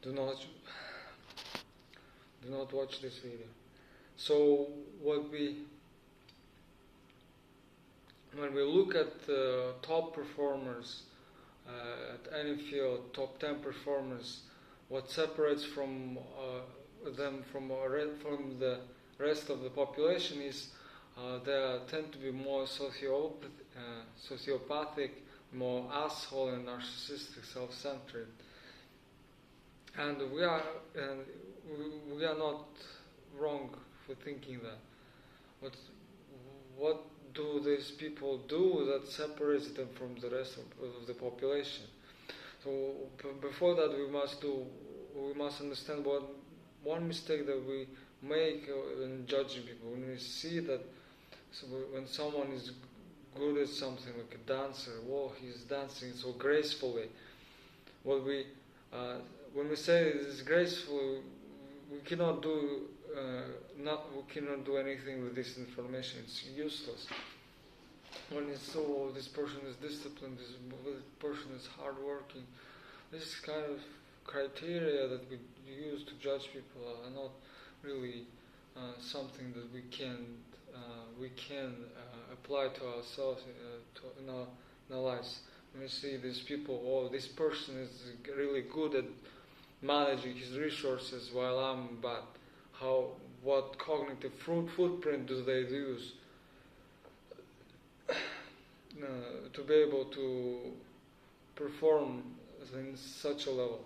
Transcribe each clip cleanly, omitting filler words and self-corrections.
do not watch this video. So when we look at top performers at any field, top 10 performers, what separates them from the rest of the population is they tend to be more sociopathic, more asshole and narcissistic, self-centered. And we are not wrong for thinking that. What do these people do that separates them from the rest of the population? So before that, we must understand one mistake that we make in judging people. When we see that when someone is good at something, like a dancer, he's dancing so gracefully. When we say it is graceful, we cannot do anything with this information. It's useless. When it's this person is disciplined, this person is hardworking, this kind of criteria that we use to judge people are not really something that we can apply to ourselves in our lives. When we see these people, this person is really good at managing his resources while I'm bad. What cognitive footprint do they use to be able to perform in such a level?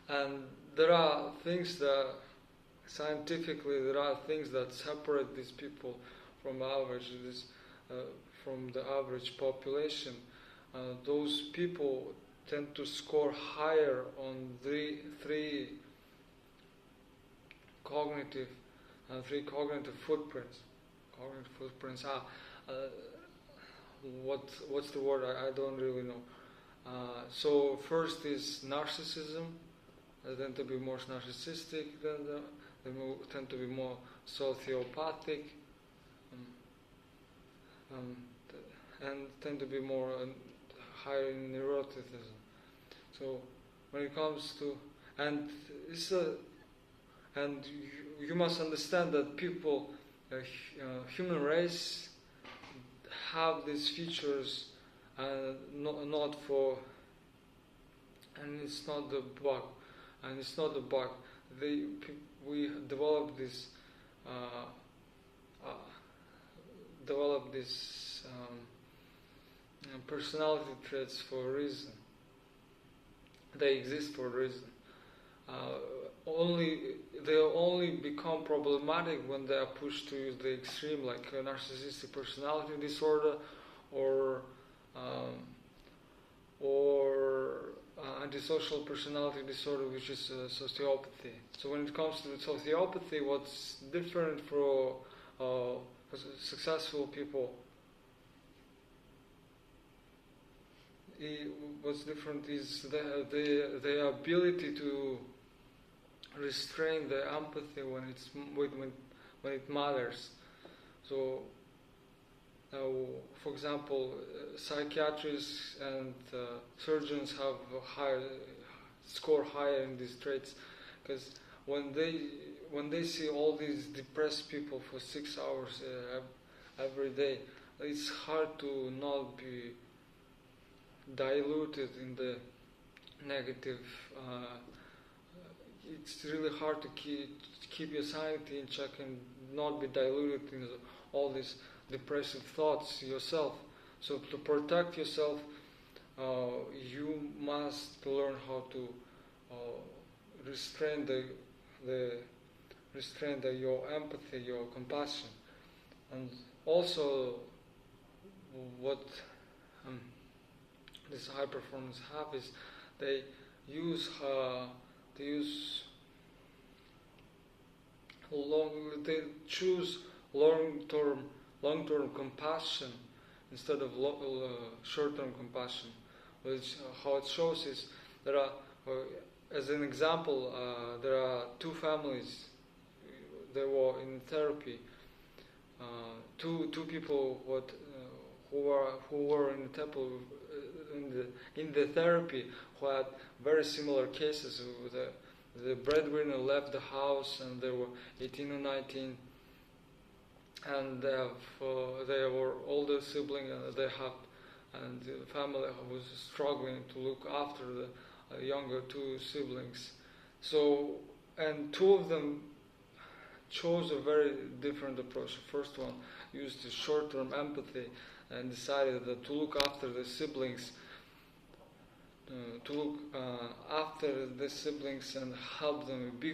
And there are things that scientifically that separate these people from from the average population. Those people tend to score higher on three cognitive footprints. Cognitive footprints are what's the word? I don't really know. So first is narcissism. They tend to be more narcissistic they tend to be more sociopathic, and tend to be more higher in neuroticism. So when it comes to you must understand that people, human race, have these features, not for, and it's not the bug, we developed this personality traits for a reason. They exist for a reason. They only become problematic when they are pushed to use the extreme, like a narcissistic personality disorder or antisocial personality disorder, which is sociopathy. So when it comes to the sociopathy, what's different for successful people, what's different is their ability to restrain their empathy when it matters. So, for example, psychiatrists and surgeons score higher in these traits, because when they see all these depressed people for 6 hours every day, it's hard to not be diluted in the negative. It's really hard to keep your sanity in check and not be diluted in all these depressive thoughts yourself. So to protect yourself, you must learn how to restrain your empathy, your compassion. And also what these high performers have is they choose long-term compassion instead of short-term compassion. Which how it shows is there are, as an example, there are two families. They were in therapy. Two people who were in the temple in the in the therapy who had very similar cases. The breadwinner left the house and they were 18 or 19, and they were older sibling, and the family was struggling to look after the younger two siblings. So, and two of them chose a very different approach. The first one used the short-term empathy and decided that to look after the siblings, and help them, be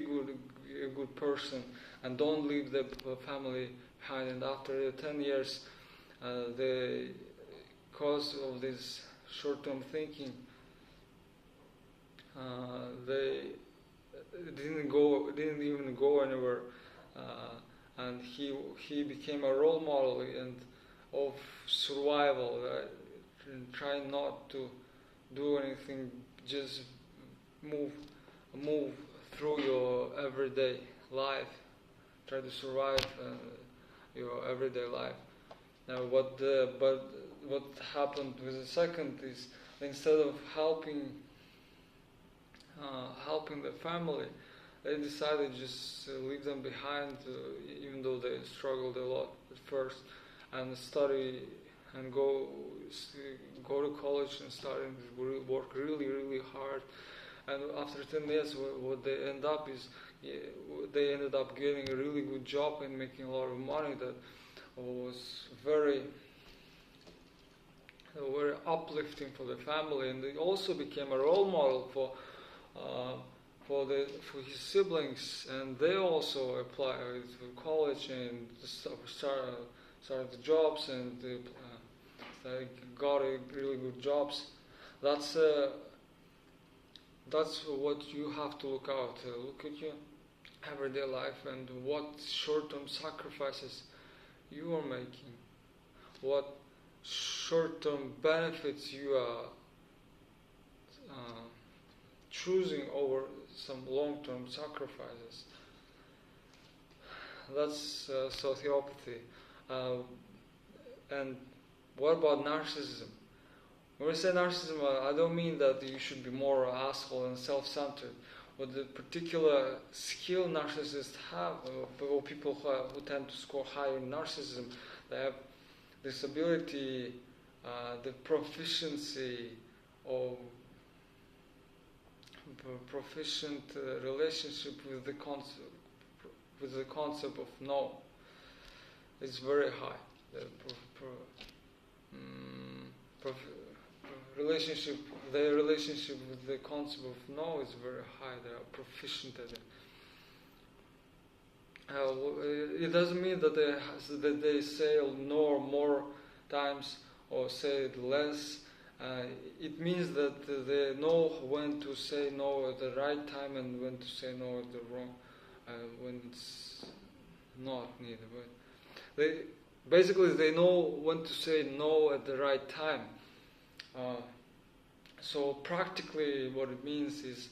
a good person, and don't leave the family behind. And after 10 years, because of this short-term thinking, they didn't even go anywhere, and he became a role model and of survival, and trying not to do anything, just move through your everyday life, try to survive your everyday life. Now, but what happened with the second is, instead of helping the family, they decided just leave them behind, even though they struggled a lot at first, and study and go to college and start and work really, really hard. And after 10 years, what they end up is, they ended up getting a really good job and making a lot of money that was very uplifting for the family, and they also became a role model for his siblings, and they also applied to college and started the jobs, and they got really good jobs. That's what you have to look out. Look at your everyday life and what short-term sacrifices you are making, what short-term benefits you are choosing over some long-term sacrifices. That's sociopathy. And what about narcissism? When we say narcissism, I don't mean that you should be more asshole and self-centered. What the particular skill narcissists have, or people who tend to score higher in narcissism, they have this ability, the proficiency of proficient relationship with the concept of no. It's very high. The relationship with the concept of no is very high. They are proficient at it. It doesn't mean that they say no more times or say it less. It means that they know when to say no at the right time and when to say no at the wrong, when it's not needed. But they know when to say no at the right time. So practically, what it means is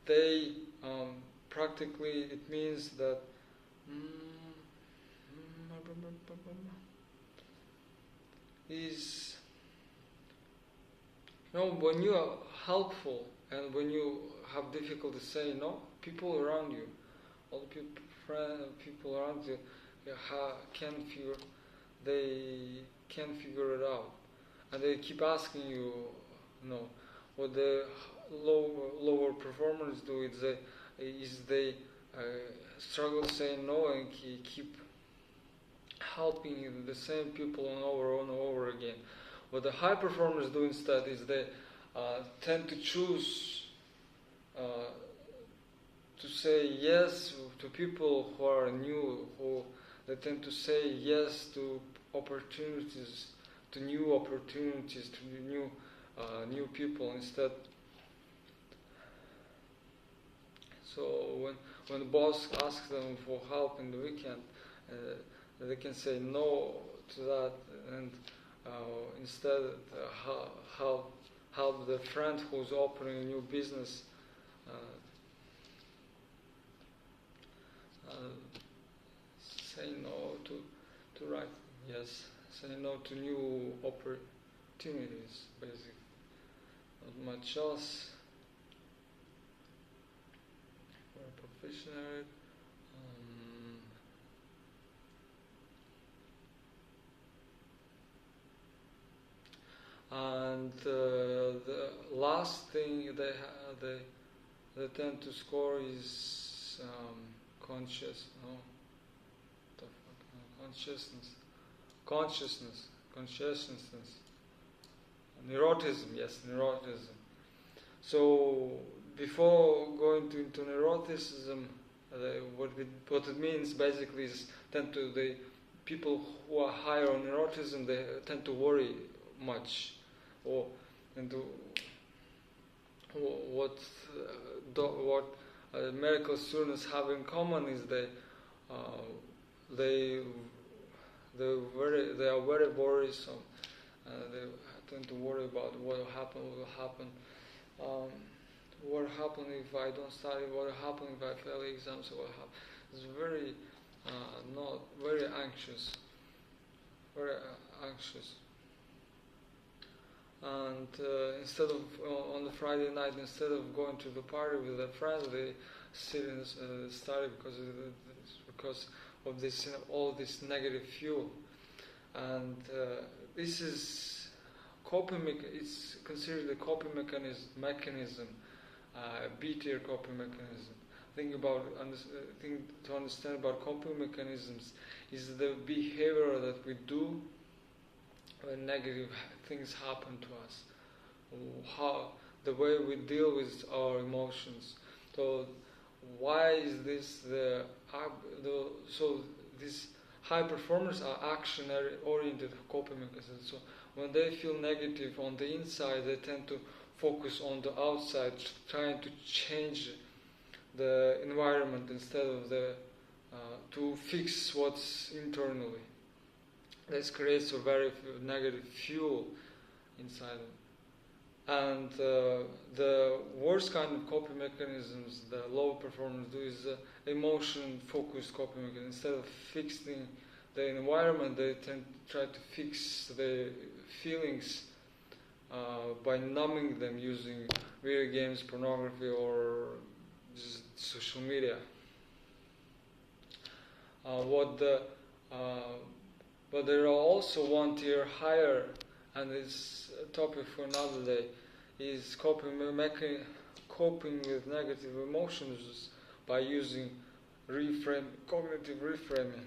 it means that when you are helpful and when you have difficulty saying no, people around you, all the people around you, they can figure it out, and they keep asking you no. What the lower performers do is they struggle saying no and keep helping the same people over and over again. What the high performers do instead is they tend to choose to say yes to people who are new, they tend to say yes to opportunities, to new new people instead. So when the boss asks them for help in the weekend, they can say no to that, and instead help the friend who's opening a new business. Say no to right, yes. Say no to new opportunities, basically. much else. We're professional. And the last thing they tend to score is consciousness, neuroticism. Yes, neuroticism. So before going into neuroticism, what it means basically is the people who are higher on neuroticism, they tend to worry much, what medical students have in common is they are very worrisome. They tend to worry about what will happen. What will happen if I don't study? What will happen if I fail exams? What will happen? It's very not very anxious. Very anxious. And instead of on the Friday night, instead of going to the party with their friends, they sit and study because of this all this negative fuel. And this is it's considered a coping mechanism, B-tier coping mechanism. To understand about coping mechanisms is the behavior that we do when negative things happen to us, the way we deal with our emotions. So why is this so these high performers are action-oriented coping mechanisms. So when they feel negative on the inside, they tend to focus on the outside, trying to change the environment instead of to fix what's internally. This creates a very negative fuel inside them. And the worst kind of coping mechanisms the low performers do is emotion-focused coping mechanism. Instead of fixing the environment, they tend to try to fix the feelings by numbing them using video games, pornography, or just social media. But there are also one tier higher, and it's a topic for another day, is coping with negative emotions by using cognitive reframing.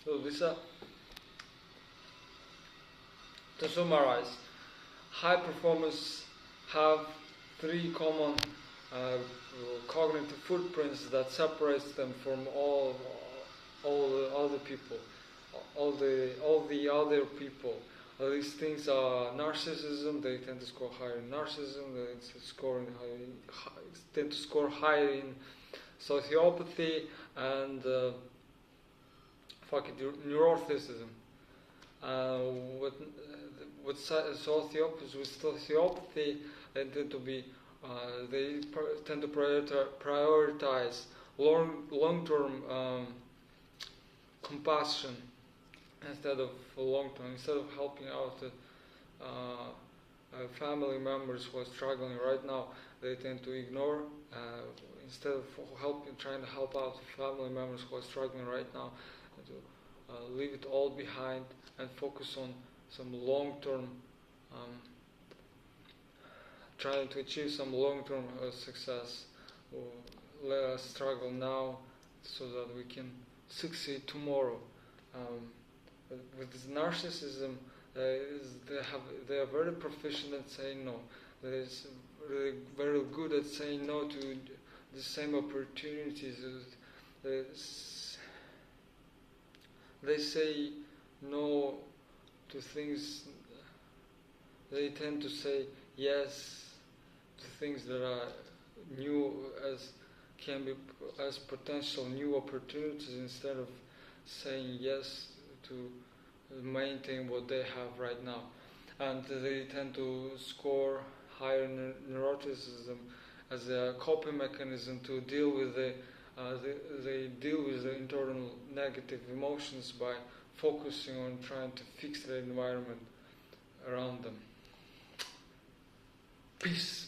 So to summarize, high performers have three common cognitive footprints that separates them from all the other people, all the other people. These things are narcissism. They tend to score higher in narcissism. They tend to score higher in sociopathy and neuroticism. With sociopathy, they tend to prioritize long-term compassion instead of helping out family members who are struggling right now. They tend to ignore instead of trying to help out family members who are struggling right now, to leave it all behind and focus on some long-term, trying to achieve some long-term success. Let us struggle now so that we can succeed tomorrow. With this narcissism, they are very proficient at saying no. They're really very good at saying no to the same opportunities. They say no to things. They tend to say yes to things that are new as potential new opportunities instead of saying yes to maintain what they have right now. And they tend to score higher neuroticism as a coping mechanism to deal with the They deal with the internal negative emotions by focusing on trying to fix the environment around them. Peace.